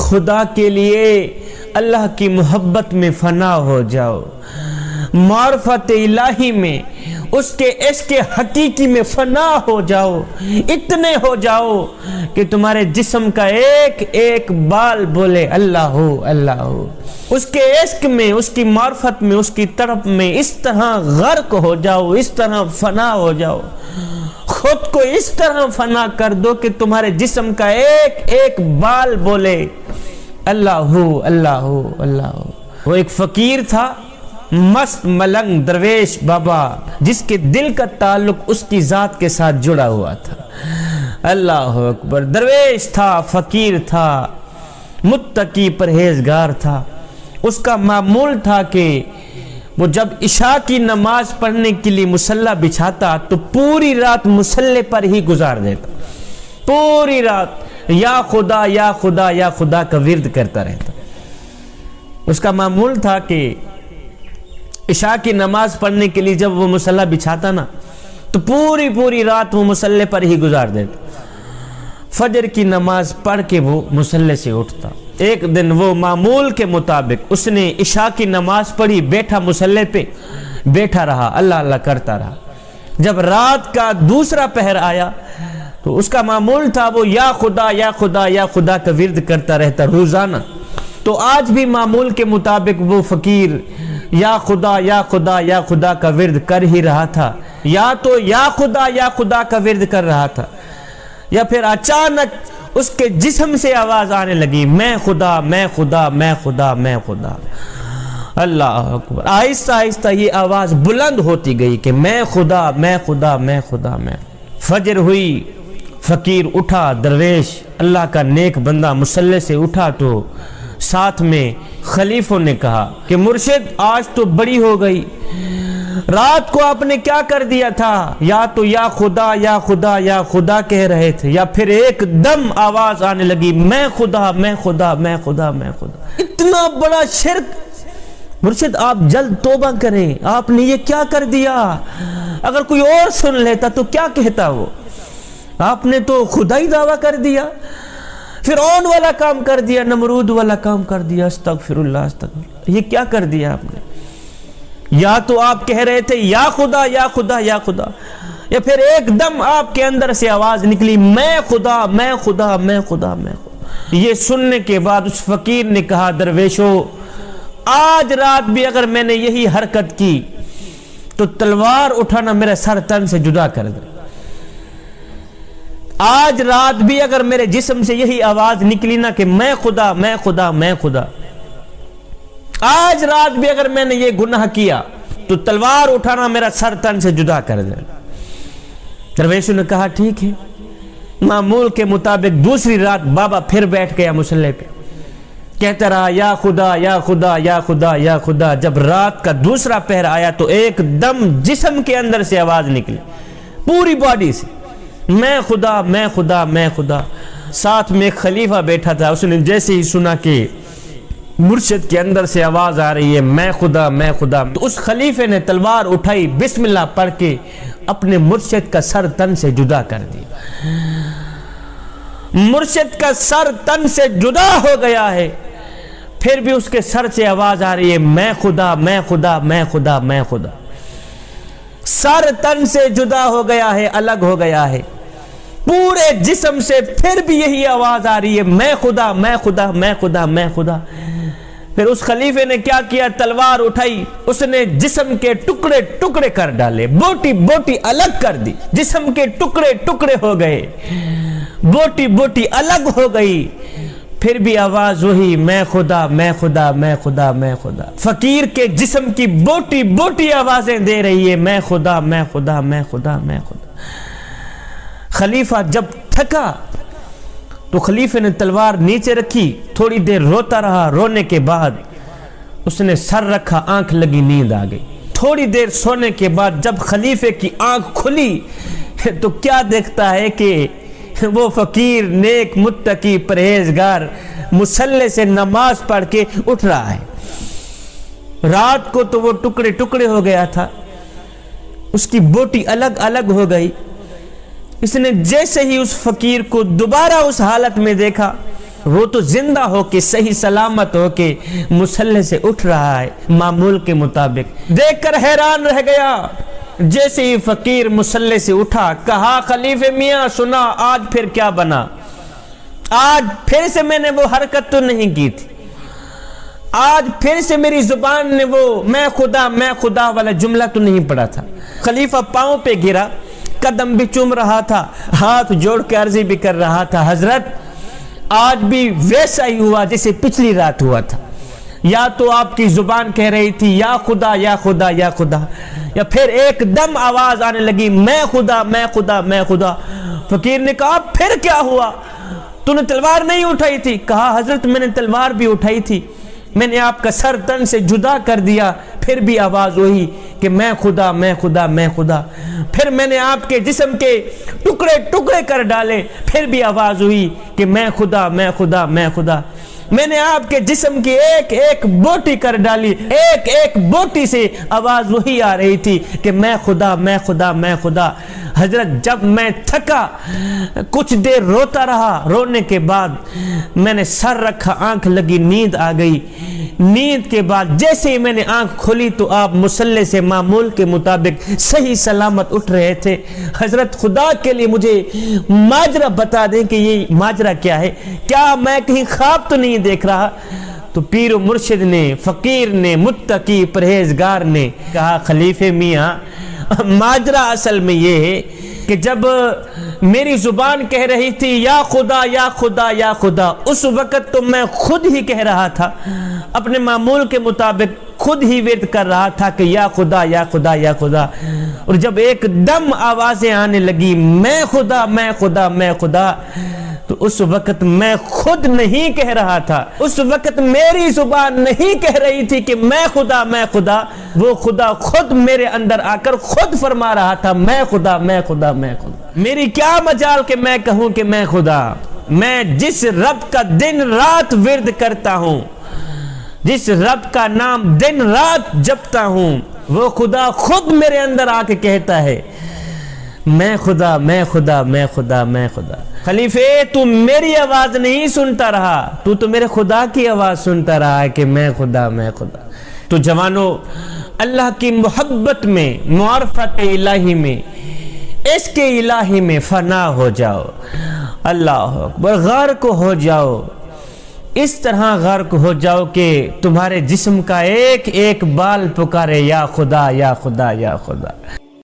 خدا کے لیے اللہ کی محبت میں فنا ہو جاؤ، معرفت الہی میں، اس کے عشق حقیقی میں فنا ہو جاؤ، اتنے ہو جاؤ کہ تمہارے جسم کا ایک ایک بال بولے اللہ ہو اللہ ہو۔ اس کے عشق میں، اس کی معرفت میں، اس کی طرف میں اس طرح غرق ہو جاؤ، اس طرح فنا ہو جاؤ، خود کو اس طرح فنا کر دو کہ تمہارے جسم کا ایک ایک بال بولے اللہ ہو اللہ ہو اللہ ہو۔ وہ ایک فقیر تھا، مست ملنگ درویش بابا، جس کے دل کا تعلق اس کی ذات کے ساتھ جڑا ہوا تھا۔ اللہ اکبر۔ درویش تھا، فقیر تھا، متقی پرہیزگار تھا۔ اس کا معمول تھا کہ وہ جب عشاء کی نماز پڑھنے کے لیے مصلی بچھاتا تو پوری رات مصلی پر ہی گزار دیتا، پوری رات یا خدا یا خدا یا خدا کا ورد کرتا رہتا۔ اس کا معمول تھا کہ عشاء کی نماز پڑھنے کے لیے جب وہ مصلی بچھاتا نا تو پوری رات وہ مصلی پر ہی گزار دیتا۔ فجر کی نماز پڑھ کے وہ مصلی سے اٹھتا۔ ایک دن وہ معمول کے مطابق اس نے عشاء کی نماز پڑھی، بیٹھا مصلی پہ، بیٹھا رہا، اللہ اللہ کرتا رہا۔ جب رات کا دوسرا پہر آیا تو اس کا معمول تھا وہ یا خدا یا خدا یا خدا کا ورد کرتا رہتا روزانہ۔ تو آج بھی معمول کے مطابق وہ فقیر یا خدا یا خدا یا خدا کا ورد کر ہی رہا تھا، یا تو یا خدا کا ورد کر رہا تھا، یا پھر اچانک اس کے جسم سے آواز آنے لگی، میں خدا میں خدا میں خدا میں خدا۔ اللہ اکبر۔ آہستہ آہستہ یہ آواز بلند ہوتی گئی کہ میں خدا میں خدا میں خدا میں۔ فجر ہوئی، فقیر اٹھا، درویش اللہ کا نیک بندہ مصلی سے اٹھا تو ساتھ میں خلیفوں نے کہا کہ مرشد آج تو بڑی ہو گئی، رات کو آپ نے کیا کر دیا تھا؟ یا تو یا خدا یا خدا یا خدا کہہ رہے تھے، یا پھر ایک دم آواز آنے لگی میں خدا میں خدا میں خدا میں خدا۔ اتنا بڑا شرک! مرشد آپ جلد توبہ کریں، آپ نے یہ کیا کر دیا؟ اگر کوئی اور سن لیتا تو کیا کہتا؟ وہ آپ نے تو خدا ہی دعویٰ کر دیا، فرعون والا کام کر دیا، نمرود والا کام کر دیا، استغفر اللہ استغفر اللہ۔ یہ کیا کر دیا آپ نے؟ یا تو آپ کہہ رہے تھے یا خدا یا خدا یا خدا، یا پھر ایک دم آپ کے اندر سے آواز نکلی میں خدا میں خدا میں خدا میں خدا۔ یہ سننے کے بعد اس فقیر نے کہا درویشو آج رات بھی اگر میں نے یہی حرکت کی تو تلوار اٹھانا میرے سر تن سے جدا کر دے۔ آج رات بھی اگر میرے جسم سے یہی آواز نکلی نا کہ میں خدا میں خدا میں خدا، آج رات بھی اگر میں نے یہ گناہ کیا تو تلوار اٹھانا میرا سر تن سے جدا کر دے۔ درویشوں نے کہا ٹھیک ہے۔ معمول کے مطابق دوسری رات بابا پھر بیٹھ گیا مصلی پہ، کہتا رہا یا خدا یا خدا یا خدا یا خدا۔ جب رات کا دوسرا پہر آیا تو ایک دم جسم کے اندر سے آواز نکلی، پوری باڈی سے میں خدا میں خدا میں خدا۔ ساتھ میں ایک خلیفہ بیٹھا تھا، اس نے جیسے ہی سنا کہ مرشد کے اندر سے آواز آ رہی ہے میں خدا میں خدا، تو اس خلیفے نے تلوار اٹھائی، بسم اللہ پڑھ کے اپنے مرشد کا سر تن سے جدا کر دیا۔ مرشد کا سر تن سے جدا ہو گیا ہے، پھر بھی اس کے سر سے آواز آ رہی ہے میں خدا میں خدا میں خدا میں خدا۔ سر تن سے جدا ہو گیا ہے، الگ ہو گیا ہے، پورے جسم سے پھر بھی یہی آواز آ رہی ہے میں خدا میں خدا میں خدا میں خدا۔ پھر اس خلیفے نے کیا کیا؟ تلوار اٹھائی، اس نے جسم کے ٹکڑے ٹکڑے کر ڈالے، بوٹی بوٹی الگ کر دی، جسم کے ٹکڑے ٹکڑے ہو گئے، بوٹی بوٹی الگ ہو گئی، پھر بھی آواز وہی میں خدا میں خدا میں خدا میں خدا۔ فقیر کے جسم کی بوٹی بوٹی آوازیں دے رہی ہے میں خدا میں خدا میں خدا میں خدا۔ خلیفہ جب تھکا تو خلیفے نے تلوار نیچے رکھی، تھوڑی دیر روتا رہا، رونے کے بعد اس نے سر رکھا، آنکھ لگی، نیند آ گئی۔ تھوڑی دیر سونے کے بعد جب خلیفے کی آنکھ کھلی تو کیا دیکھتا ہے کہ وہ فقیر نیک متقی پرہیزگار مصلی سے نماز پڑھ کے اٹھ رہا ہے۔ رات کو تو وہ ٹکڑے ٹکڑے ہو گیا تھا، اس کی بوٹی الگ الگ ہو گئی۔ اس نے جیسے ہی اس فقیر کو دوبارہ اس حالت میں دیکھا وہ تو زندہ ہو کے صحیح سلامت ہو کے مصلی سے اٹھ رہا ہے معمول کے مطابق۔ دیکھ کر حیران رہ گیا۔ جیسے ہی فقیر مصلی سے اٹھا، کہا خلیفہ میاں سنا آج پھر کیا بنا؟ آج پھر سے میں نے وہ حرکت تو نہیں کی تھی، آج پھر سے میری زبان نے وہ میں خدا والا جملہ تو نہیں پڑا تھا۔ خلیفہ پاؤں پہ گرا، قدم بھی چوم رہا تھا، ہاتھ جوڑ کے عرضی بھی کر رہا تھا، حضرت آج بھی ویسا ہی ہوا جیسے پچھلی رات ہوا تھا۔ یا تو آپ کی زبان کہہ رہی تھی یا خدا یا خدا یا خدا، یا پھر ایک دم آواز آنے لگی میں خدا میں خدا میں خدا۔ فقیر نے کہا پھر کیا ہوا؟ تو نے تلوار نہیں اٹھائی تھی؟ کہا حضرت میں نے تلوار بھی اٹھائی تھی، میں نے آپ کا سر تن سے جدا کر دیا، پھر بھی آواز وہی کہ میں خدا میں خدا میں خدا۔ پھر میں نے آپ کے جسم کے ٹکڑے ٹکڑے کر ڈالے، پھر بھی آواز ہوئی کہ میں خدا میں خدا میں خدا۔ میں نے آپ کے جسم کی ایک ایک بوٹی کر ڈالی، ایک ایک بوٹی سے آواز وہی آ رہی تھی کہ میں خدا میں خدا میں خدا۔ حضرت جب میں تھکا، کچھ دیر روتا رہا، رونے کے بعد میں نے سر رکھا، آنکھ لگی، نیند آ گئی۔ نیند کے بعد جیسے ہی میں نے آنکھ کھولی تو آپ مصلی سے معمول کے مطابق صحیح سلامت اٹھ رہے تھے۔ حضرت خدا کے لیے مجھے ماجرا بتا دیں کہ یہ ماجرا کیا ہے، کیا میں کہیں خواب تو نہیں دیکھ رہا؟ تو پیر و مرشد نے، فقیر نے، متقی پرہیزگار نے کہا خلیفہ میاں ماجرا اصل میں یہ ہے کہ جب میری زبان کہہ رہی تھی یا خدا یا خدا یا خدا، اس وقت تو میں خود ہی کہہ رہا تھا، اپنے معمول کے مطابق خود ہی ورد کر رہا تھا کہ یا خدا یا خدا یا خدا۔ اور جب ایک دم آوازیں آنے لگی میں خدا میں خدا میں خدا، تو اس وقت میں خود نہیں کہہ رہا تھا، اس وقت میری زبان نہیں کہہ رہی تھی کہ میں خدا میں خدا، وہ خدا خود میرے اندر آ کر خود فرما رہا تھا میں خدا میں خدا میں خدا۔ میری کیا مجال کہ میں کہوں کہ میں خدا؟ میں جس رب کا دن رات ورد کرتا ہوں، جس رب کا نام دن رات جپتا ہوں، وہ خدا خود میرے اندر آ کے کہتا ہے میں خدا میں خدا میں خدا میں خدا۔ خلیفہ تو میری آواز نہیں سنتا رہا، تو میرے خدا کی آواز سنتا رہا ہے کہ میں خدا میں خدا۔ تو جوانو، اللہ کی محبت میں، معرفت الہی میں، عشق الہی میں فنا ہو جاؤ۔ اللہ اکبر، غرق ہو جاؤ، اس طرح غرق ہو جاؤ کہ تمہارے جسم کا ایک ایک بال پکارے یا خدا یا خدا یا خدا۔